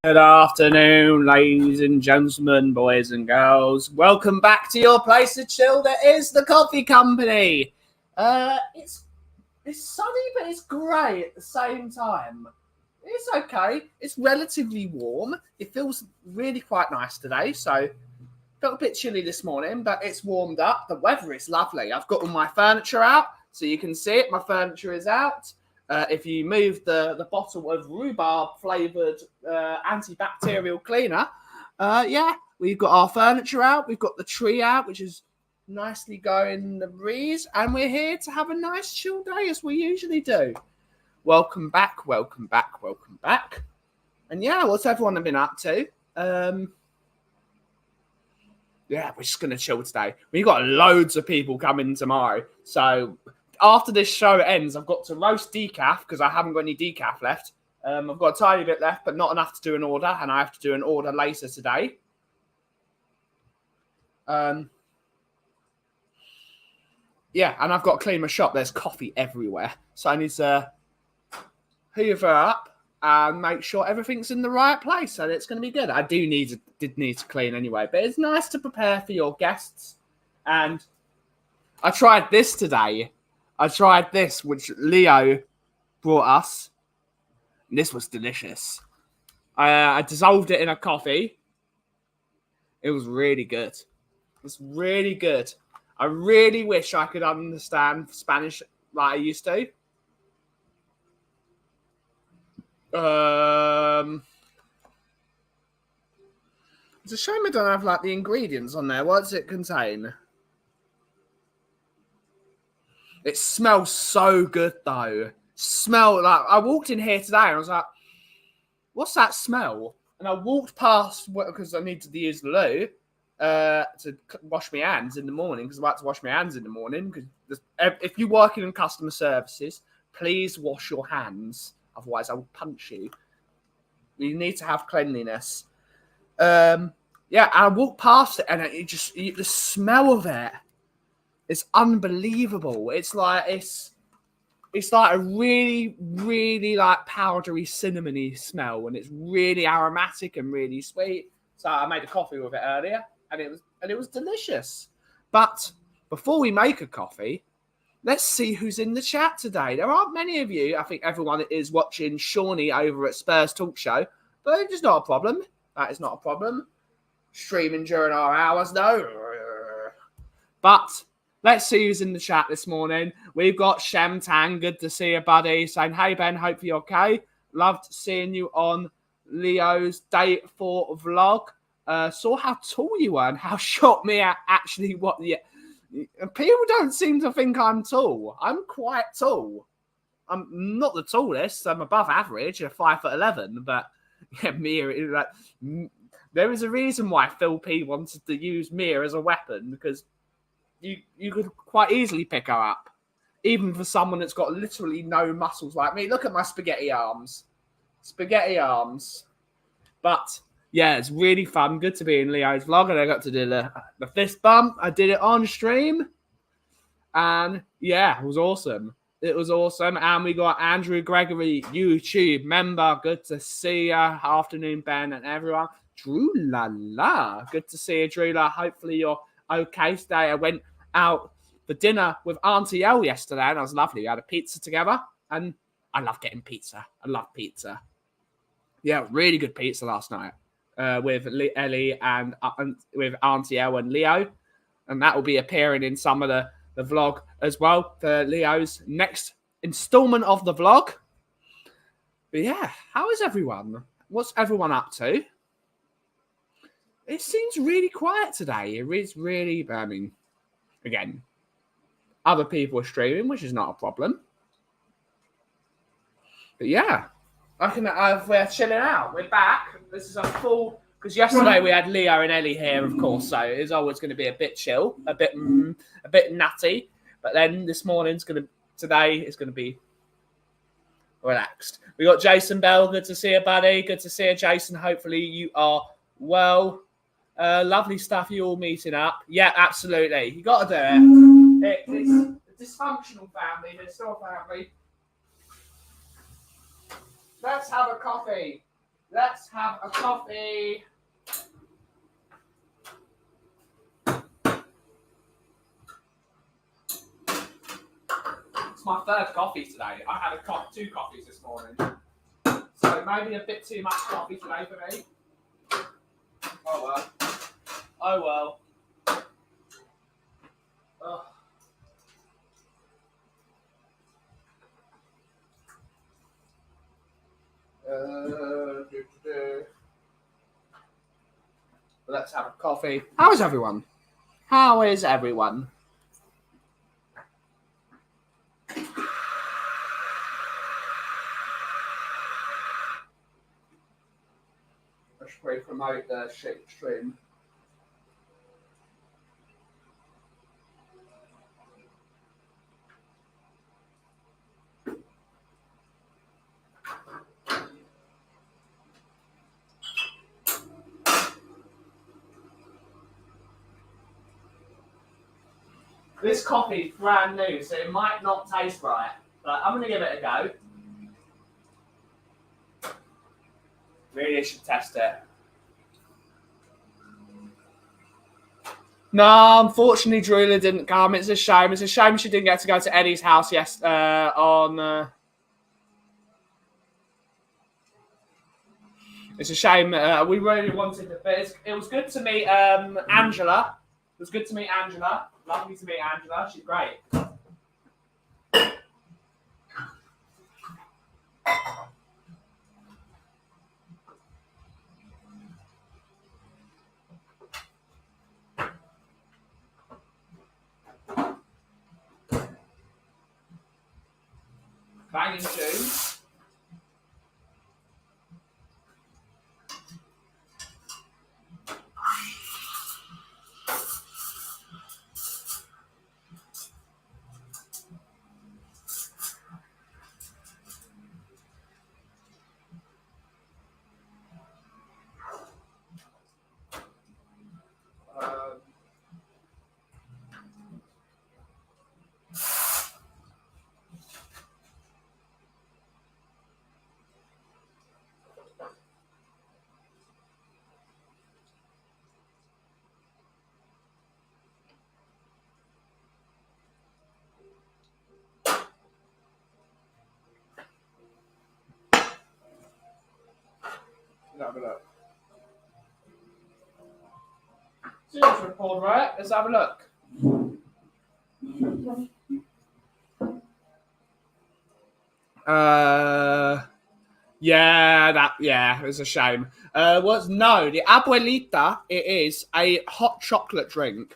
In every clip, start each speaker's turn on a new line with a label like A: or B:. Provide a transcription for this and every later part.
A: Good afternoon, ladies and gentlemen, boys and girls. Welcome back to your place to chill. That is the Coffee Company. It's sunny, but it's grey at the same time. It's okay. It's relatively warm. It feels really quite nice today. So, felt a bit chilly this morning, but it's warmed up. The weather is lovely. I've got all my furniture out, so you can see it. My furniture is out. If you move the bottle of rhubarb flavoured antibacterial cleaner, we've got our furniture out. We've got the tree out, which is nicely going in the breeze, and we're here to have a nice chill day as we usually do. Welcome back. And yeah, what's everyone been up to? Yeah, we're just going to chill today. We've got loads of people coming tomorrow. So after this show ends, I've got to roast decaf because I haven't got any decaf left. I've got a tiny bit left, but not enough to do an order. And I have to do an order later today. Yeah, and I've got to clean my shop. There's coffee everywhere. So I need to hoover up and make sure everything's in the right place, and it's going to be good. I did need to clean anyway, but it's nice to prepare for your guests. And I tried this today. Which Leo brought us. And this was delicious. I dissolved it in a coffee. It was really good. It's really good. I really wish I could understand Spanish like I used to. It's a shame I don't have like the ingredients on there. What does it contain? It smells so good though. I walked in here today and I was like, what's that smell? And I walked past because I needed to use the loo to wash my hands in the morning because I'm about to wash my hands in the morning. Because if you're working in customer services, please wash your hands. Otherwise, I will punch you. You need to have cleanliness. I walked past it and the smell of it is unbelievable. It's like a really, really like powdery, cinnamony smell, and it's really aromatic and really sweet. So I made a coffee with it earlier, and it was delicious. But before we make a coffee, let's see who's in the chat today. There aren't many of you. I think everyone is watching Shawnee over at Spurs Talk Show, but it's not a problem. That is not a problem. Streaming during our hours, though. But let's see who's in the chat this morning. We've got Shem Tang. Good to see you, buddy. Saying, hey, Ben, hope you're okay. Loved seeing you on Leo's Day 4 vlog. Saw how tall you were and how short me actually what... Yeah. People don't seem to think I'm tall. I'm quite tall. I'm not the tallest. I'm above average at 5'11", but yeah, Mia, there is a reason why Phil P wanted to use Mia as a weapon, because you could quite easily pick her up, even for someone that's got literally no muscles like me. Look at my spaghetti arms. But yeah, it's really fun. Good to be in Leo's vlog, and I got to do the fist bump. I did it on stream, and yeah, it was awesome. And we got Andrew Gregory, YouTube member. Good to see you. Afternoon, Ben, and everyone. Drew la. Good to see you, Drew la. Hopefully you're okay today. I went out for dinner with Auntie Elle yesterday, and it was lovely. We had a pizza together, and I love getting pizza. I love pizza. Yeah, really good pizza last night with Ellie and with Auntie Elle and Leo, and that will be appearing in some of the vlog as well for Leo's next installment of the vlog. But yeah, how is everyone? What's everyone up to? It seems really quiet today. It is really, I mean, again, other people are streaming, which is not a problem. But yeah, we're chilling out. We're back. This is a full, because yesterday we had Leo and Ellie here, of course, so it's always going to be a bit chill, a bit nutty. But then today is going to be relaxed. We got Jason Bell. Good to see you, buddy. Good to see you, Jason. Hopefully you are well. Lovely stuff. You all meeting up. Yeah, absolutely. You got to do it. It's a dysfunctional family. They're still a family. Let's have a coffee. Let's have a coffee. It's my third coffee today. I had two coffees this morning. So maybe a bit too much coffee today for me. Oh well. Oh well. Ugh. Let's have a coffee. How is everyone? How is everyone? I should probably promote the shit stream. This coffee's brand new, so it might not taste right, but I'm gonna give it a go. Really should test it. No, unfortunately, Drula didn't come. It's a shame. It's a shame she didn't get to go to Eddie's house It's a shame. We really wanted it, but it was good to meet Angela. It was good to meet Angela. Lovely to meet Angela. She's great. Banging tune. Let's have a look. Series report, right? Let's have a look. Yeah, it's a shame. No, the abuelita, it is a hot chocolate drink.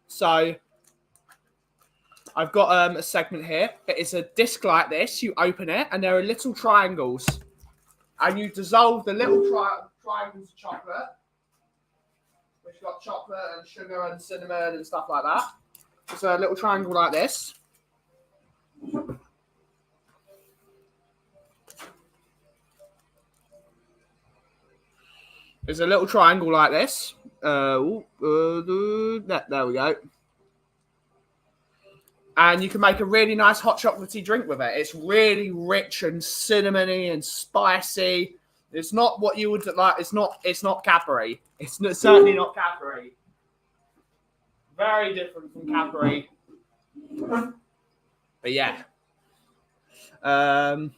A: So I've got a segment here. It's a disc like this. You open it, and there are little triangles, and you dissolve the little triangles of chocolate, which got chocolate and sugar and cinnamon and stuff like that. It's a little triangle like this. There's a little triangle like this. There we go. And you can make a really nice hot chocolatey drink with it. It's really rich and cinnamony and spicy. It's not what you would like. It's not Cadbury. It's certainly not Cadbury. Very different from Cadbury. But yeah. Want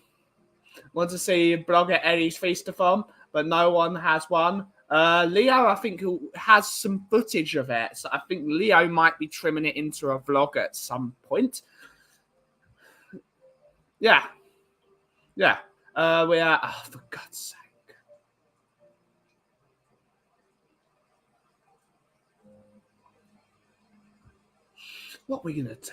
A: to see blogger Eddie's feast-a-thon, but no one has one. Leo, I think, has some footage of it. So I think Leo might be trimming it into a vlog at some point. Yeah. Yeah. We are... Oh, for God's sake. What are we going to do?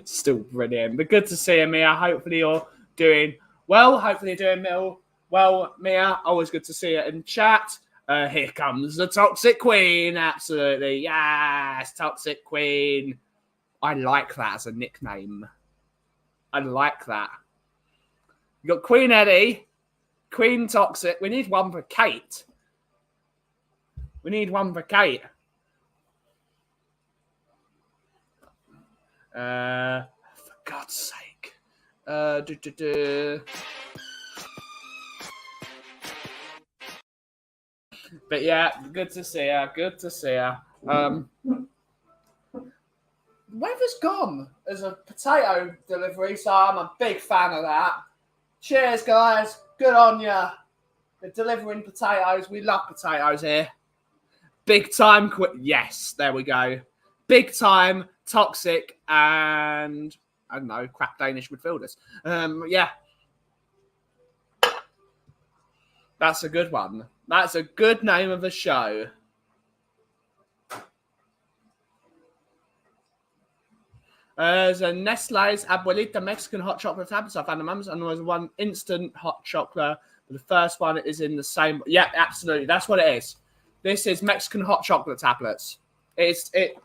A: Still brilliant, but good to see you, Mia. Hopefully you're doing well. Hopefully you're doing well, Mia. Always good to see you in chat. Here comes the Toxic Queen. Absolutely, yes, Toxic Queen. I like that as a nickname. I like that. You got Queen Eddie. Queen Toxic. We need one for Kate. We need one for Kate. For God's sake. But yeah, good to see her. Good to see her. Weather's gone as a potato delivery, so I'm a big fan of that. Cheers, guys. Good on ya. They're delivering potatoes. We love potatoes here. Big time. Yes, there we go. Big time, Toxic, and I don't know, crap Danish midfielders. Yeah. That's a good one. That's a good name of a show. There's a Nestle's Abuelita Mexican hot chocolate tablets I found in Mum's, and there's one instant hot chocolate. But the first one is in the same. Yeah, absolutely. That's what it is. This is Mexican hot chocolate tablets. Literally,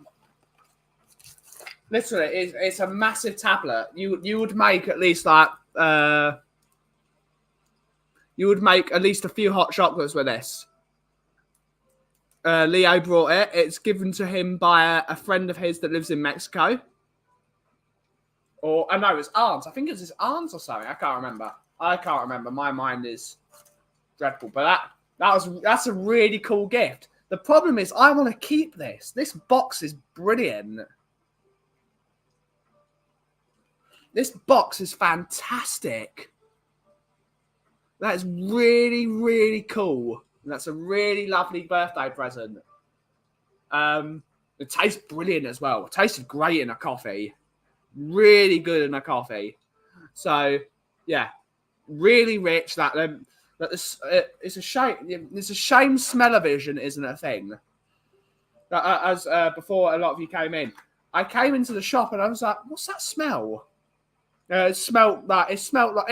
A: it's a massive tablet. You would make at least like you would make at least a few hot chocolates with this. Leo brought it. It's given to him by a friend of his that lives in Mexico. Or I know his aunt. I think it's his aunt or something. I can't remember. My mind is dreadful. But that's a really cool gift. The problem is I want to keep this. This box is brilliant. This box is fantastic. That is really, really cool. That's a really lovely birthday present. It tastes brilliant as well. It tastes great in a coffee. Really good in a coffee. So, yeah, really rich. It's a shame. It's a shame smell-o-vision isn't a thing. As before, a lot of you came in. I came into the shop and I was like, "What's that smell?" It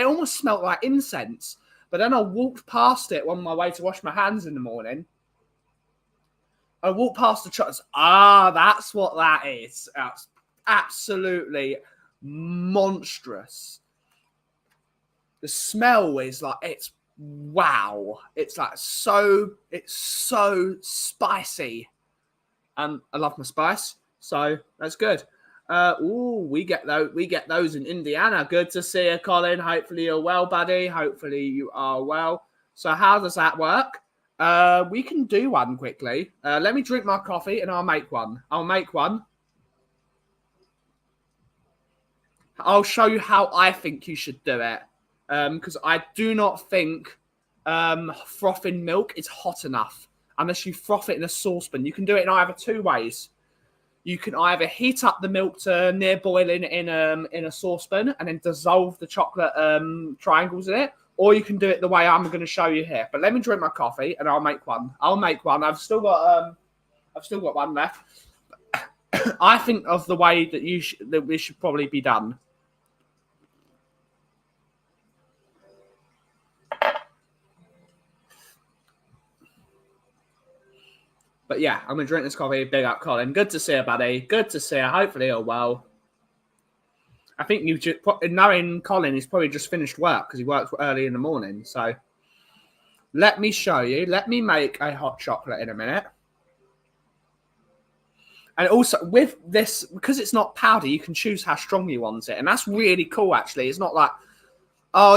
A: almost smelled like incense. But then I walked past it on my way to wash my hands in the morning. I walked past the chocolates. That's what that is. That's absolutely monstrous. The smell is like, it's wow. It's so spicy. And I love my spice. So that's good. We get those in Indiana. Good to see you, Colin. Hopefully you're well, buddy. Hopefully you are well. So how does that work? We can do one quickly. Let me drink my coffee and I'll make one. I'll show you how I think you should do it. Because I do not think frothing milk is hot enough unless you froth it in a saucepan. You can do it in either two ways. You can either heat up the milk to near boiling in a saucepan and then dissolve the chocolate triangles in it, or you can do it the way I'm going to show you here. But let me drink my coffee and I'll make one. I've still got one left. I think of the way that we should probably be done. But yeah, I'm going to drink this coffee. Big up, Colin. Good to see you, buddy. Good to see you. Hopefully you're well. I think knowing Colin, he's probably just finished work because he works early in the morning. So let me show you. Let me make a hot chocolate in a minute. And also with this, because it's not powder, you can choose how strong you want it. And that's really cool, actually. It's not like,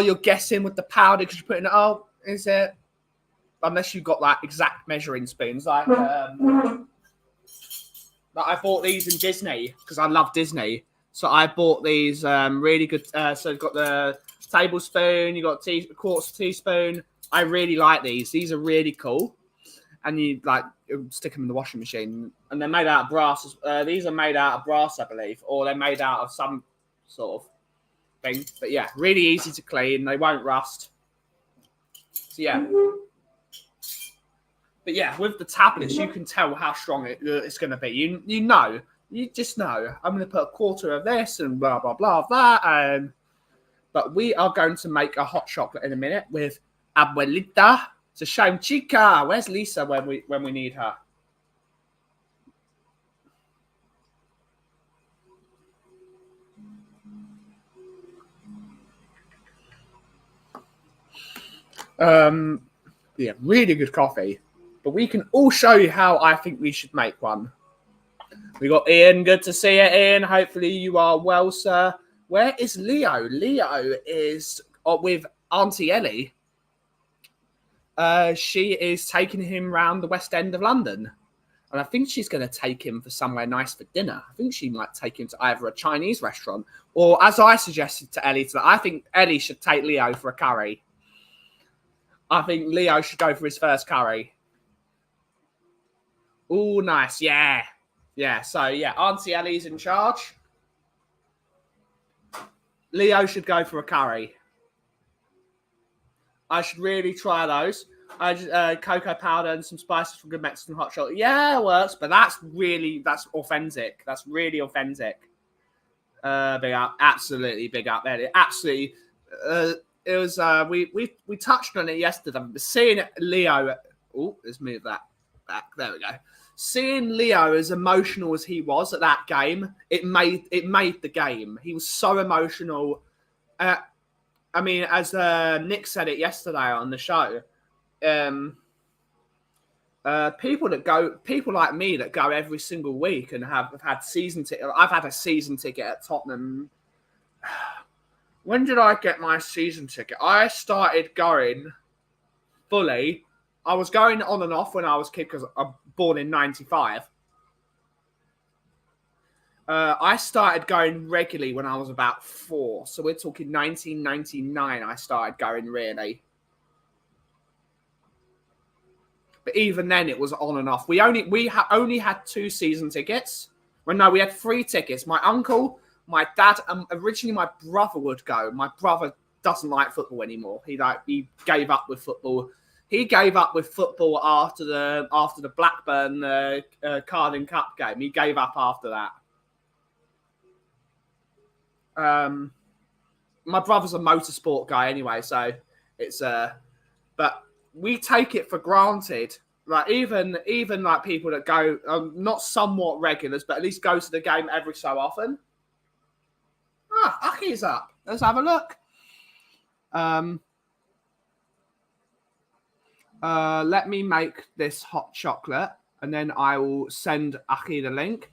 A: you're guessing with the powder because you're putting it, is it? Unless you've got like exact measuring spoons, like I bought these in Disney because I love Disney. So I bought these really good. So you've got the tablespoon, you got quarter teaspoon. I really like these. These are really cool, and you stick them in the washing machine. And they're made out of brass. These are made out of brass, I believe, or they're made out of some sort of thing. But yeah, really easy to clean. They won't rust. So yeah. But yeah, with the tablets, you can tell how strong it's going to be. You just know. I'm going to put a quarter of this and blah, blah, blah, that. But we are going to make a hot chocolate in a minute with Abuelita. It's a shame, chica. Where's Lisa when we need her? Yeah, really good coffee. But we can all show you how I think we should make one. We got Ian. Good to see you, Ian. Hopefully you are well, sir. Where is Leo? Leo is with Auntie Ellie. She is taking him round the West End of London. And I think she's going to take him for somewhere nice for dinner. I think she might take him to either a Chinese restaurant or, as I suggested to Ellie, I think Ellie should take Leo for a curry. I think Leo should go for his first curry. Oh, nice. Yeah. Yeah. So, yeah, Auntie Ellie's in charge. Leo should go for a curry. I should really try those. Cocoa powder and some spices from good Mexican hot chocolate. Yeah, it works, but that's authentic. That's really authentic. Big up, absolutely big up, Eddie. Absolutely. It was we touched on it yesterday. But seeing Leo, let's move that back. There we go. Seeing Leo as emotional as he was at that game, it made the game. He was so emotional. I mean, as Nick said it yesterday on the show, people like me that go every single week and have had season ticket. I've had a season ticket at Tottenham. When did I get my season ticket? I started going fully. I was going on and off when I was a kid because I'm born in '95. I started going regularly when I was about 4. So we're talking 1999 I started going really. But even then it was on and off. We only had 2 season tickets. Well, no, we had 3 tickets. My uncle, my dad, and originally my brother would go. My brother doesn't like football anymore. He gave up with football. He gave up with football after the Blackburn Carling Cup game. He gave up after that. My brother's a motorsport guy anyway, so it's but we take it for granted. Like even like people that go not somewhat regulars, but at least go to the game every so often. Aki's up. Let's have a look. Let me make this hot chocolate, and then I will send Aki the link.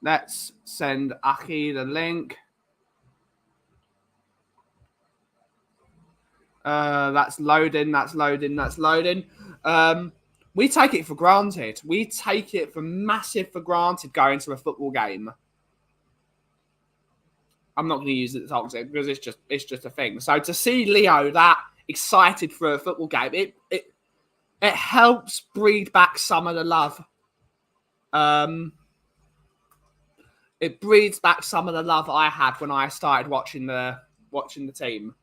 A: Let's send Aki the link. That's loading. We take it for granted. We take it for massive for granted going to a football game. I'm not going to use it toxic because it's just a thing. So to see Leo that excited for a football game, it helps breed back some of the love. It breeds back some of the love I had when I started watching the team,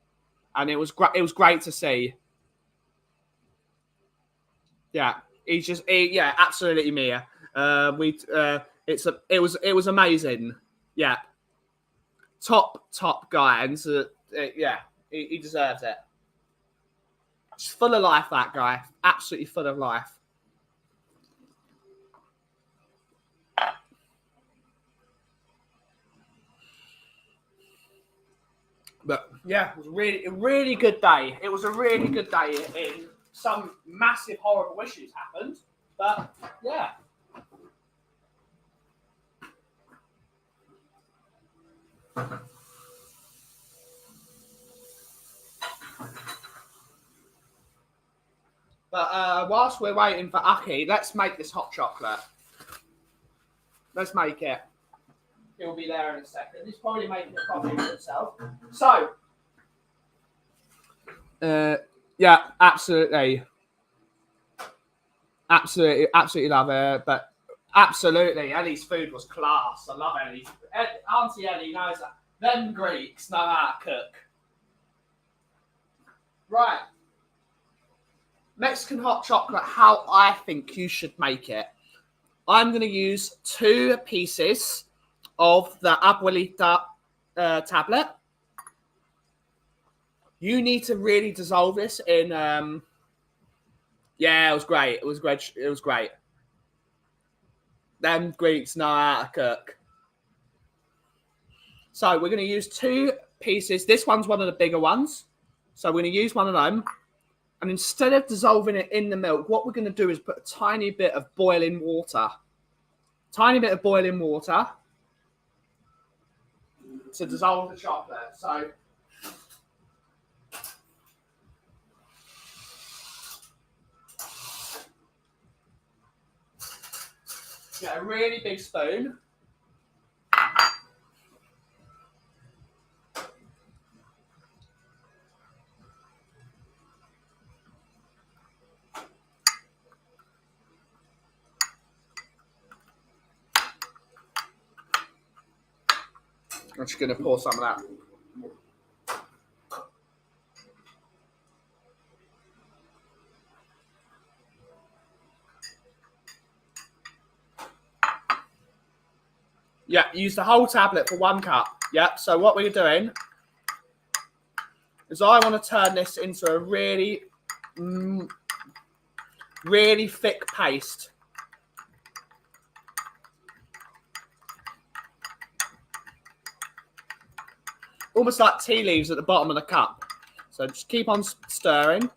A: and it was great to see. Yeah, absolutely, Mia. It was amazing. Yeah, top guy, and he deserves it. He's full of life, that guy. Absolutely full of life. But yeah, it was a really good day. It was a really good day. Some massive horrible issues happened, but yeah. But whilst we're waiting for Aki, let's make this hot chocolate. Let's make it. He'll be there in a second. He's probably making a coffee for himself. So, yeah, absolutely love it. But absolutely, Ellie's food was class. I love Ellie's. Auntie Ellie knows that. Them Greeks know how to cook. Right. Mexican hot chocolate, how I think you should make it. I'm going to use 2 pieces of the Abuelita tablet. You need to really dissolve this in... yeah, it was great. It was great. Them Greeks know how to cook. So we're going to use 2 pieces. This one's one of the bigger ones. So we're going to use one of them. And instead of dissolving it in the milk, what we're going to do is put a tiny bit of boiling water. Tiny bit of boiling water to dissolve the chocolate. So get a really big spoon. I'm just going to pour some of that. Yeah, use the whole tablet for 1 cup. Yeah, so what we're doing is I want to turn this into a really, really thick paste. Almost like tea leaves at the bottom of the cup. So just keep on stirring.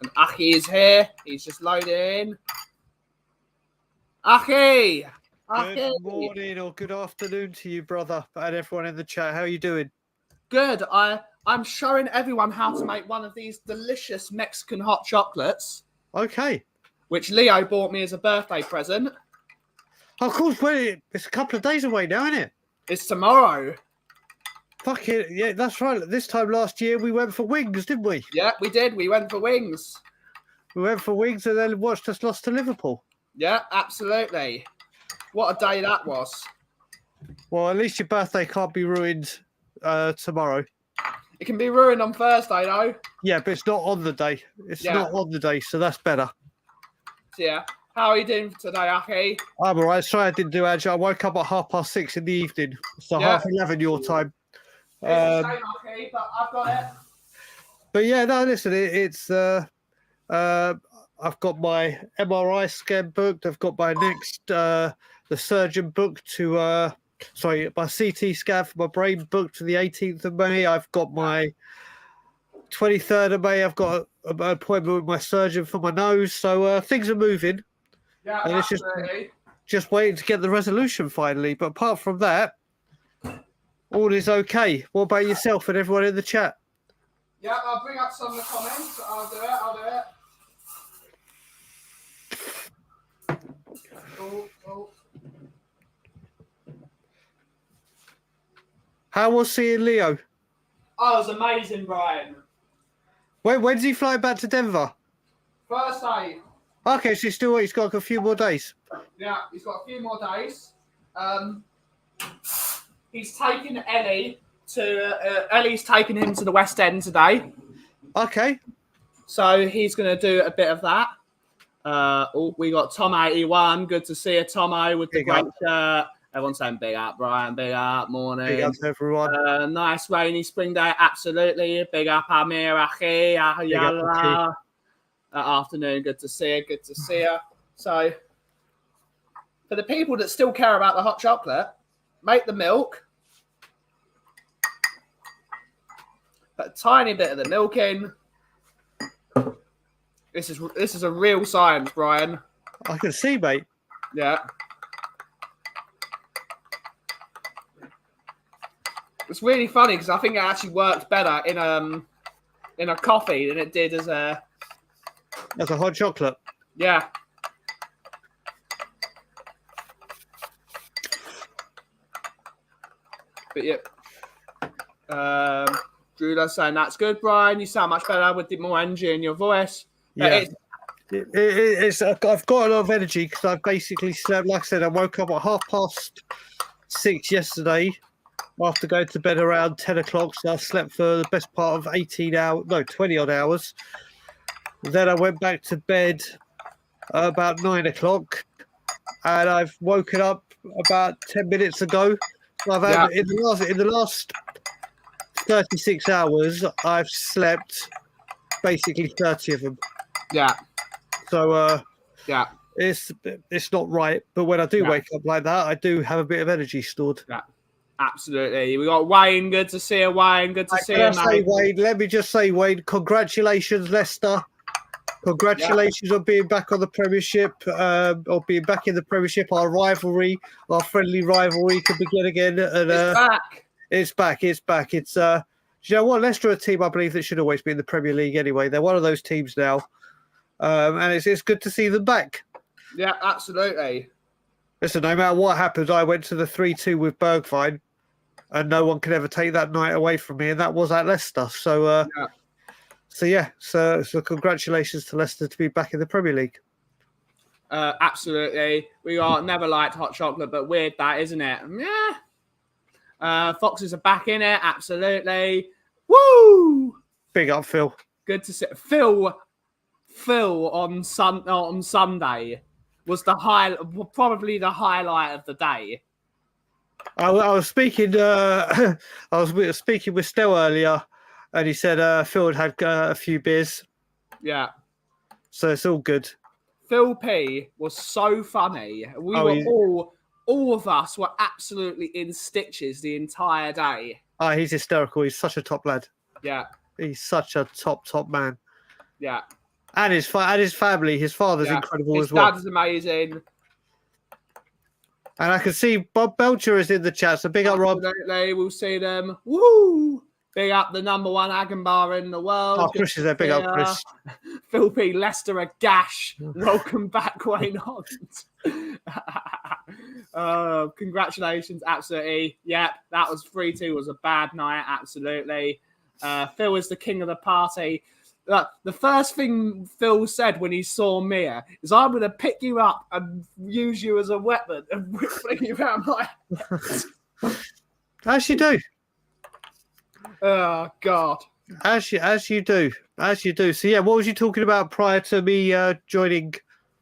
A: And Aki is here. He's just loading. Aki!
B: Good morning or good afternoon to you, brother, and everyone in the chat. How are you doing?
A: Good. I'm showing everyone how to make one of these delicious Mexican hot chocolates.
B: Okay.
A: Which Leo bought me as a birthday present.
B: Of course, wait, it's a couple of days away now, isn't it?
A: It's tomorrow.
B: Fuck it. Yeah, that's right. This time last year, we went for wings, didn't we?
A: Yeah, we did. We went for wings.
B: We went for wings and then watched us lost to Liverpool.
A: Yeah, absolutely. What a day that was.
B: Well, at least your birthday can't be ruined tomorrow.
A: It can be ruined on Thursday, though.
B: Yeah, but it's not on the day. It's not on the day, so that's better.
A: Yeah. How are you doing today, Aki?
B: I'm all right. Sorry I didn't do Agile. I woke up at 6:30 in the evening. So 11:30 your time.
A: It's the same, Aki, but I've got it.
B: But yeah, no, listen, I've got my MRI scan booked. I've got my next, the surgeon booked to, my CT scan for my brain booked to the 18th of May. I've got my 23rd of May. I've got an appointment with my surgeon for my nose. So things are moving.
A: Yeah,
B: and
A: absolutely.
B: It's just waiting to get the resolution finally. But apart from that, all is okay. What about yourself and everyone in the chat?
A: Yeah, I'll bring up some of the comments. I'll do it. Oh.
B: How was seeing Leo?
A: Oh, it was amazing, Brian.
B: When's he flying back to Denver?
A: Thursday.
B: Okay, so he's got a few more days.
A: Yeah, he's got a few more days. He's taken Ellie to Ellie's taking him to the West End today.
B: Okay.
A: So he's going to do a bit of that. We got Tom81. Good to see you, Tomo, with the great shirt. Everyone's saying big up, Brian. Big up, morning.
B: Big up to everyone.
A: Nice rainy spring day. Absolutely. Big up, Amir, Achi, Yalla. Afternoon. Good to see you. Good to see you. So, for the people that still care about the hot chocolate, make the milk. Put a tiny bit of the milk in. This is a real science, Brian.
B: I can see, mate.
A: Yeah. It's really funny because I think it actually worked better in a coffee than it did as a
B: hot chocolate.
A: Yeah. But yeah. Drew's saying that's good, Brian. You sound much better with the more energy in your voice.
B: Yeah. I've got a lot of energy because I've basically slept. Like I said, I woke up at 6:30 yesterday after going to bed around 10 o'clock. So I slept for the best part of 20 odd hours. Then I went back to bed about 9 o'clock, and I've woken up about 10 minutes ago. So I've had in the last 36 hours, I've slept basically 30 of them.
A: Yeah.
B: So it's not right. But when I do wake up like that, I do have a bit of energy stored.
A: Yeah, absolutely. We got Wayne. Good to see you, Wayne. Good to see you, mate.
B: Wayne, let me just say, Wayne, congratulations, Leicester. Congratulations on being back on the Premiership, or being back in the Premiership. Our rivalry, our friendly rivalry, can begin again. And
A: It's back.
B: It's back. It's back. It's you know what? Leicester are a team I believe that should always be in the Premier League anyway. They're one of those teams now, and it's good to see them back.
A: Yeah, absolutely.
B: Listen, no matter what happens, I went to the 3-2 with Bergwijn, and no one can ever take that night away from me, and that was at Leicester. So, so congratulations to Leicester to be back in the Premier League.
A: Absolutely. We are never liked hot chocolate, but weird that, isn't it? Yeah. Foxes are back in it. Absolutely. Woo!
B: Big up, Phil.
A: Good to see Phil on Sunday was probably the highlight of the day.
B: I was speaking. I was speaking with Stel earlier, and he said Phil had a few beers.
A: Yeah.
B: So it's all good.
A: Phil P was so funny. All of us were absolutely in stitches the entire day.
B: Oh, he's hysterical. He's such a top lad.
A: Yeah.
B: He's such a top man.
A: Yeah.
B: And his family. His father's incredible as well.
A: His dad is amazing.
B: And I can see Bob Belcher is in the chat. So big up, Rob.
A: Absolutely. We'll see them. Woo! Big up the number one Agenbar in the world.
B: Oh, Chris is there. Big up, Chris.
A: Phil P. Leicester a gash. Welcome back, Wayne Hunt. Congratulations. Absolutely. Yep. That was 3-2. Was a bad night. Absolutely. Phil is the king of the party. The first thing Phil said when he saw Mia is, I'm going to pick you up and use you as a weapon and fling you around my head.
B: As you do.
A: Oh, God.
B: As you do. So, yeah, what was you talking about prior to me joining?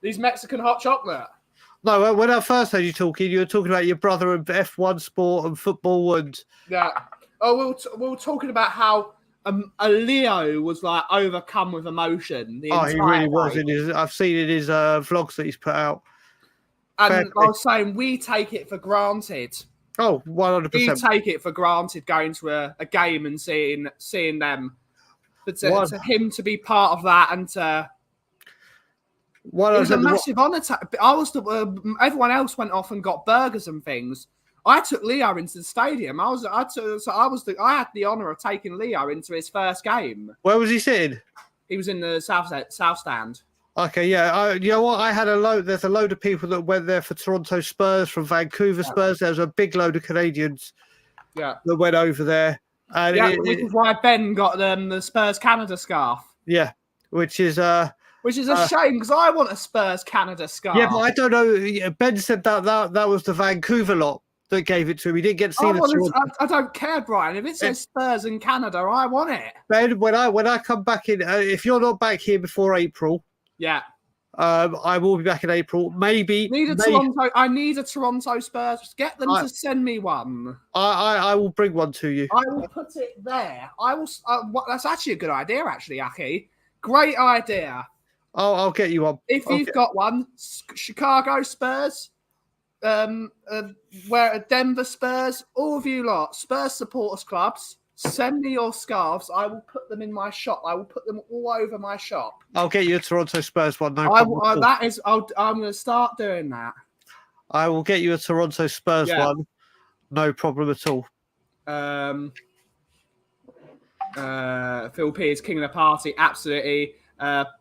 A: These Mexican hot chocolate.
B: No, when I first heard you talking, you were talking about your brother and F1 sport and football and...
A: Yeah. Oh, we were talking about how a Leo was like overcome with emotion.
B: He really was. I've seen in his vlogs that he's put out.
A: And I was saying, we take it for granted.
B: Oh, 100%.
A: We take it for granted going to a game and seeing them. But to him to be part of that and to... It was a massive honour. Everyone else went off and got burgers and things. I took Leo into the stadium. I had the honour of taking Leo into his first game.
B: Where was he sitting?
A: He was in the south stand.
B: Okay, yeah. You know what? There's a load of people that went there for Toronto Spurs, from Vancouver Spurs. There was a big load of Canadians that went over there. And
A: which is why Ben got the Spurs Canada scarf.
B: Yeah, which is a
A: shame because I want a Spurs Canada scarf.
B: Yeah, but I don't know. Ben said that was the Vancouver lot that gave it to him. He didn't get to see
A: I don't care, Brian. If it says Spurs in Canada, I want it.
B: Ben, when I come back in, if you're not back here before April, I will be back in April. Maybe.
A: I need a Toronto Spurs. Get them to send me one.
B: I will bring one to you.
A: I will put it there. I will. That's actually a good idea, actually, Aki. Great idea.
B: I'll get you one.
A: If you've got one, Chicago Spurs, where Denver Spurs, all of you lot, Spurs supporters clubs, send me your scarves. I will put them in my shop. I will put them all over my shop.
B: I'll get you a Toronto Spurs one. I'm
A: going to start doing that.
B: I will get you a Toronto Spurs one. No problem at all.
A: Phil P is king of the party. Absolutely.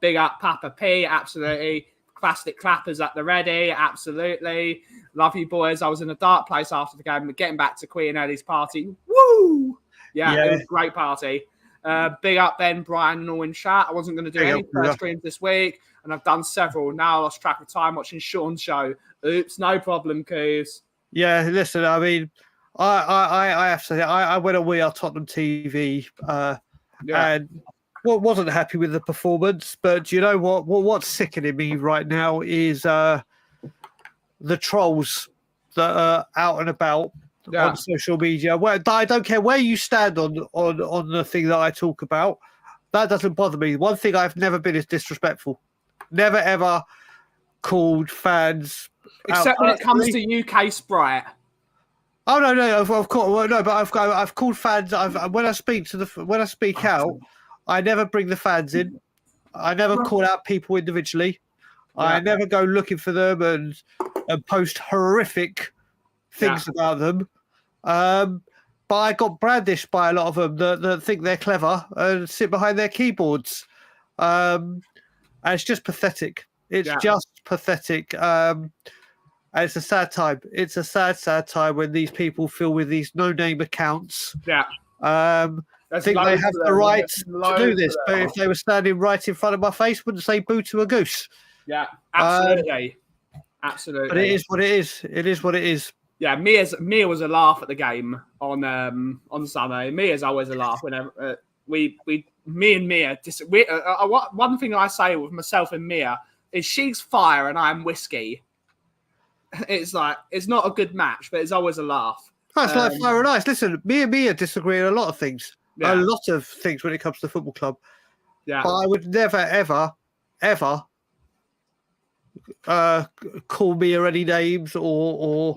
A: Big up Papa P. Absolutely. Plastic clappers at the ready. Absolutely. Love you, boys. I was in a dark place after the game, but getting back to Queen Eddie's party. Woo! Yeah, it was a great party. Big up Ben, Brian, and all in chat. I wasn't going to do any first streams this week, and I've done several. Now I lost track of time watching Sean's show. Oops, no problem, Coos.
B: Yeah, listen, I mean, I have to say, I went on We Are Tottenham TV and wasn't happy with the performance, but you know what? What's sickening me right now is the trolls that are out and about on social media. I don't care where you stand on the thing that I talk about. That doesn't bother me. One thing I've never been is disrespectful. Never, ever. called fans.
A: Except when it comes to UK Sprite.
B: Oh no, of course, well, no, but I've called fans. When I speak out, I never bring the fans in. I never call out people individually. I never go looking for them and post horrific things about them. But I got brandished by a lot of them that think they're clever and sit behind their keyboards. And it's just pathetic. It's just pathetic. And it's a sad time. It's a sad time when these people fill with these no-name accounts.
A: Yeah.
B: I think they have the right to do this, but if they were standing right in front of my face, wouldn't say boo to a goose.
A: Yeah, absolutely. Absolutely.
B: But it is what it is. It is what it is.
A: Yeah, Mia was a laugh at the game on Sunday. Mia's always a laugh whenever me and Mia. One thing I say with myself and Mia is she's fire and I'm whiskey. It's like it's not a good match, but it's always a laugh.
B: That's like fire and ice. Listen, me and Mia disagree on a lot of things. A lot of things when it comes to the football club.
A: Yeah.
B: But I would never, ever call Mia any names or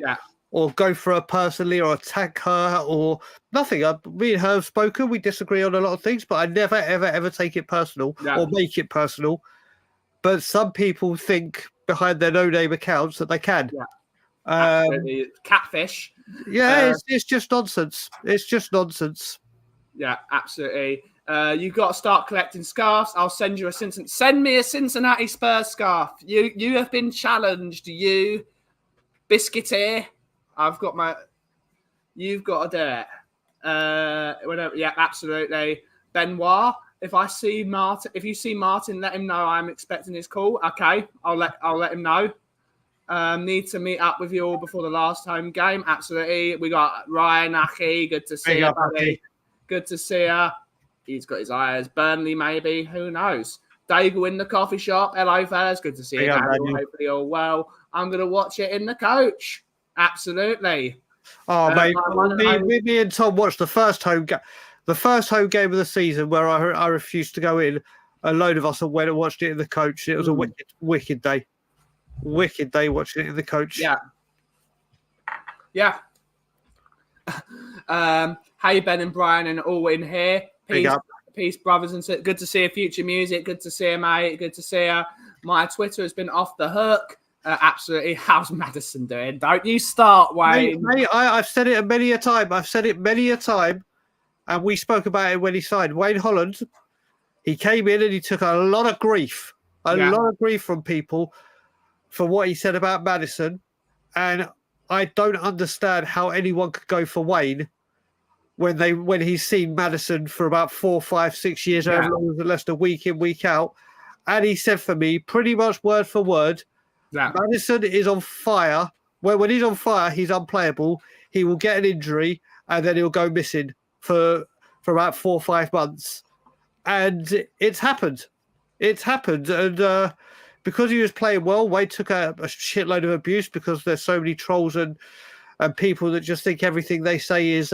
B: go for her personally or attack her or nothing. Me and her have spoken. We disagree on a lot of things, but I never, ever take it personal or make it personal. But some people think behind their no-name accounts that they can.
A: Yeah. Absolutely. Catfish.
B: Yeah, it's just nonsense. It's just nonsense.
A: Yeah, absolutely. You've got to start collecting scarves. I'll send you send me a Cincinnati Spurs scarf. You have been challenged. You Biscuiteer. You've got to do it. Whenever, yeah, absolutely. Benoit. If you see Martin, let him know I'm expecting his call. Okay, I'll let him know. Need to meet up with you all before the last home game. Absolutely. We got Ryan Aki. Good to see you, buddy. Good to see you. He's got his eyes. Burnley, maybe. Who knows? Daigle in the coffee shop. Hello, fellas. Good to see you. Hopefully all well. I'm going to watch it in the coach. Absolutely.
B: Oh, mate. Me and Tom watched the first home game. The first home game of the season where I refused to go in. A load of us went and watched it in the coach. It was a wicked day. Wicked day watching it in the coach.
A: Yeah. Yeah. Hey, Ben and Brian and all in here. Peace, brothers and sisters. Good to see you, Future Music. Good to see you, mate. Good to see you. My Twitter has been off the hook. Absolutely. How's Madison doing? Don't you start, Wayne.
B: Mate, I've said it many a time. And we spoke about it when he signed. Wayne Holland, he came in and he took a lot of grief. A lot of grief from people for what he said about Madison. And I don't understand how anyone could go for Wayne when he's seen Madison for about 4, 5, 6 years, however long as Leicester, week in, week out. And he said for me, pretty much word for word, Madison is on fire. When he's on fire, he's unplayable. He will get an injury and then he'll go missing for about 4 or 5 months. And it's happened. It's happened. And because he was playing well, Wayne took a shitload of abuse because there's so many trolls and people that just think everything they say is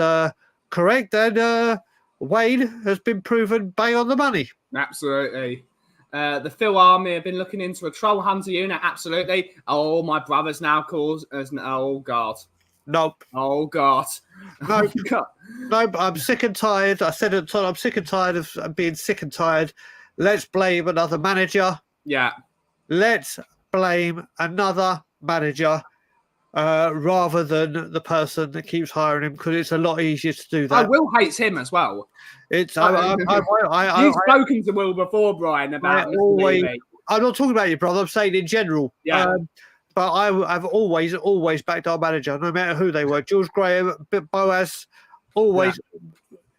B: correct. And Wayne has been proven bang on the money.
A: Absolutely. The Phil Army have been looking into a troll hunter unit. Absolutely. Oh, my brother's now calls as oh God.
B: Nope.
A: Oh God.
B: No, no. I'm sick and tired. I said it. I'm sick and tired of being sick and tired. Let's blame another manager.
A: Yeah.
B: Let's blame another manager rather than the person that keeps hiring him, because it's a lot easier to do that.
A: Will hates him as well.
B: You've
A: spoken to Will before, Brian, about
B: I'm not talking about you, brother. I'm saying in general.
A: Yeah.
B: But I've always backed our manager, no matter who they were. Jules Graham, Boaz, always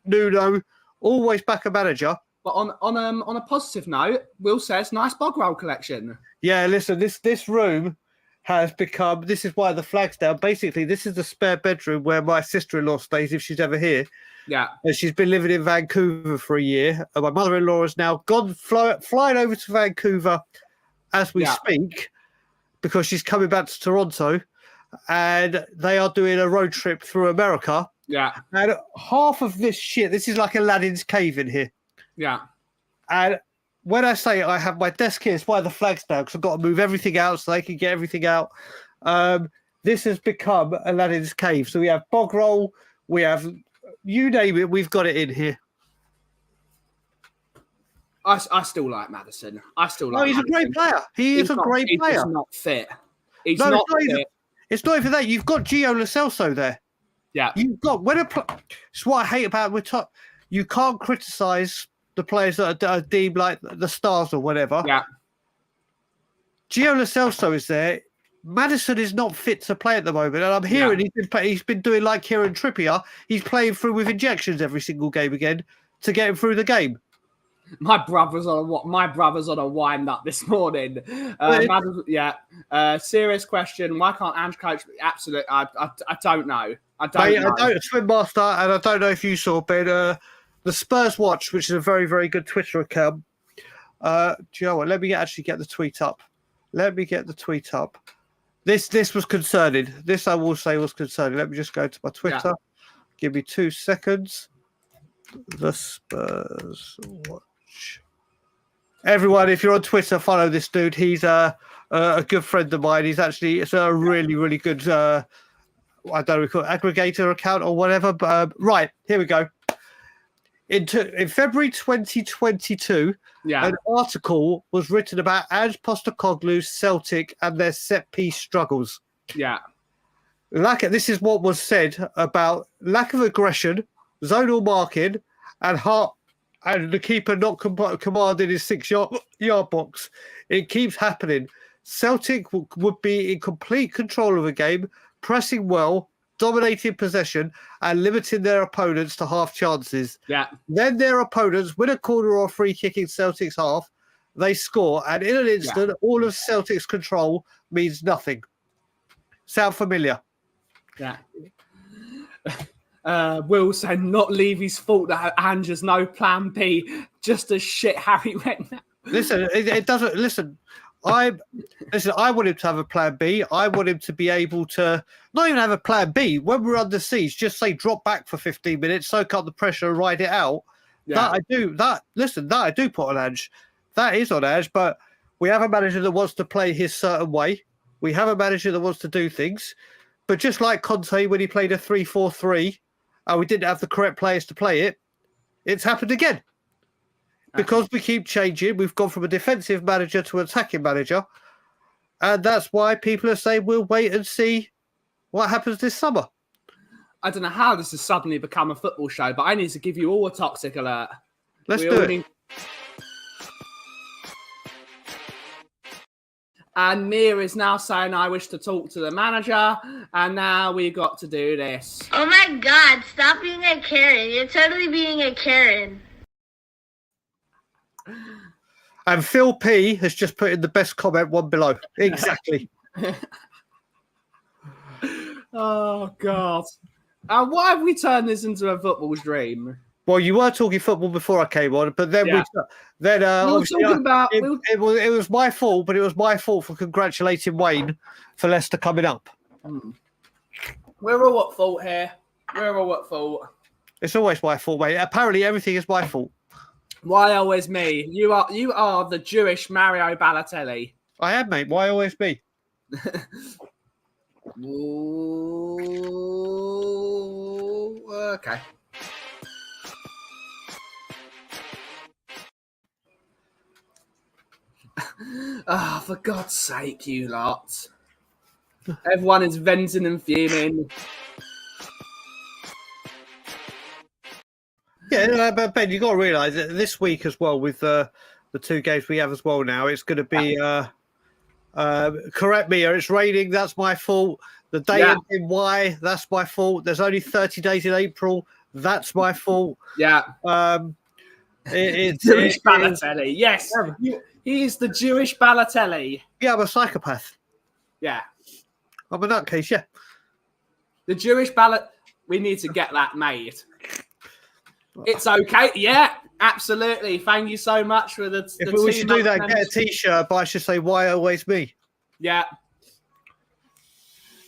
B: Nuno, always back a manager.
A: But on a positive note, Will says nice bog roll collection.
B: Yeah, listen, this room has become. This is why the flag's down. Basically, this is the spare bedroom where my sister-in-law stays if she's ever here.
A: Yeah,
B: and she's been living in Vancouver for a year. And my mother-in-law has now gone flying over to Vancouver as we speak, because she's coming back to Toronto, and they are doing a road trip through America.
A: Yeah.
B: And half of this shit, this is like Aladdin's cave in here.
A: Yeah.
B: And when I say I have my desk here, it's by the flags now because I've got to move everything out so they can get everything out. This has become Aladdin's cave. So we have bog roll, we have you name it, we've got it in here.
A: I still like Maddison. I still like.
B: No, he's
A: Maddison.
B: a great player. He's a great player.
A: He's not fit. He's
B: no,
A: not
B: it's not
A: fit.
B: even. It's not even that. You've got Gio Lo Celso there.
A: Yeah.
B: You've got it's what I hate about with top. You can't criticize the players that are deemed like the stars or whatever.
A: Yeah.
B: Gio Lo Celso is there. Maddison is not fit to play at the moment, and I'm hearing he's been doing like Kieran Trippier. He's playing through with injections every single game again to get him through the game.
A: My brother's on a wind up this morning. Serious question. Why can't Ange coach? Absolutely, I don't know. I don't.
B: Swim Master, and I don't know if you saw, but the Spurs Watch, which is a very, very good Twitter account. Do you know what? Let me actually get the tweet up. This was concerning. This I will say was concerning. Let me just go to my Twitter. Yeah. Give me 2 seconds. The Spurs Watch. Everyone, if you're on Twitter, follow this dude. He's a good friend of mine. It's a really, really good, I don't know, we call it aggregator account or whatever. But right, here we go. In February 2022, an article was written about Ange Postecoglou's Celtic and their set-piece struggles.
A: Yeah.
B: This is what was said about lack of aggression, zonal marking, and the keeper not commanding his 6-yard box. It keeps happening. Celtic would be in complete control of the game, pressing well, dominating possession, and limiting their opponents to half chances.
A: Yeah.
B: Then their opponents win a corner or free kick in Celtic's half. They score, and in an instant, all of Celtic's control means nothing. Sound familiar?
A: Yeah. Will said not Levy's fault that Ange has no plan B, just as shit Harry went.
B: Listen, it doesn't. Listen, I want him to have a plan B. I want him to be able to not even have a plan B. When we're under siege, just say drop back for 15 minutes, soak up the pressure, and ride it out. Yeah. That I do. That I do put on Ange. That is on Ange, but we have a manager that wants to play his certain way. We have a manager that wants to do things. But just like Conte when he played a 3-4-3, and we didn't have the correct players to play it, it's happened again. Because we keep changing, we've gone from a defensive manager to an attacking manager. And that's why people are saying we'll wait and see what happens this summer.
A: I don't know how this has suddenly become a football show, but I need to give you all a toxic alert.
B: Let's do it.
A: And Mia is now saying, I wish to talk to the manager. And now we got to do this.
C: Oh my God, stop being a Karen. You're totally being a Karen.
B: And Phil P has just put in the best comment, one below. Exactly.
A: Oh, God. Why have we turned this into a football dream?
B: Well, you were talking football before I came on, but then it was my fault, but it was my fault for congratulating Wayne for Leicester coming up.
A: We're all at fault here. We're all at fault.
B: It's always my fault, mate. Apparently, everything is my fault.
A: Why always me? You are the Jewish Mario Balotelli.
B: I am, mate. Why always me?
A: Ooh, okay. Ah, for God's sake, you lot. Everyone is venting and fuming.
B: Yeah, but Ben, you got to realise that this week as well, with the 2 games we have as well now, it's going to be, correct me, it's raining, that's my fault. The day in Y, that's my fault. There's only 30 days in April, that's my fault.
A: Yeah.
B: It's
A: Jewish Balotelli, yes. He is the Jewish Balotelli.
B: Yeah, I'm a psychopath.
A: Yeah.
B: I'm a nutcase, yeah.
A: The Jewish we need to get that made. It's okay. Yeah, absolutely. Thank you so much for the
B: If we should do that, get a T-shirt, but I should say, why always me?
A: Yeah.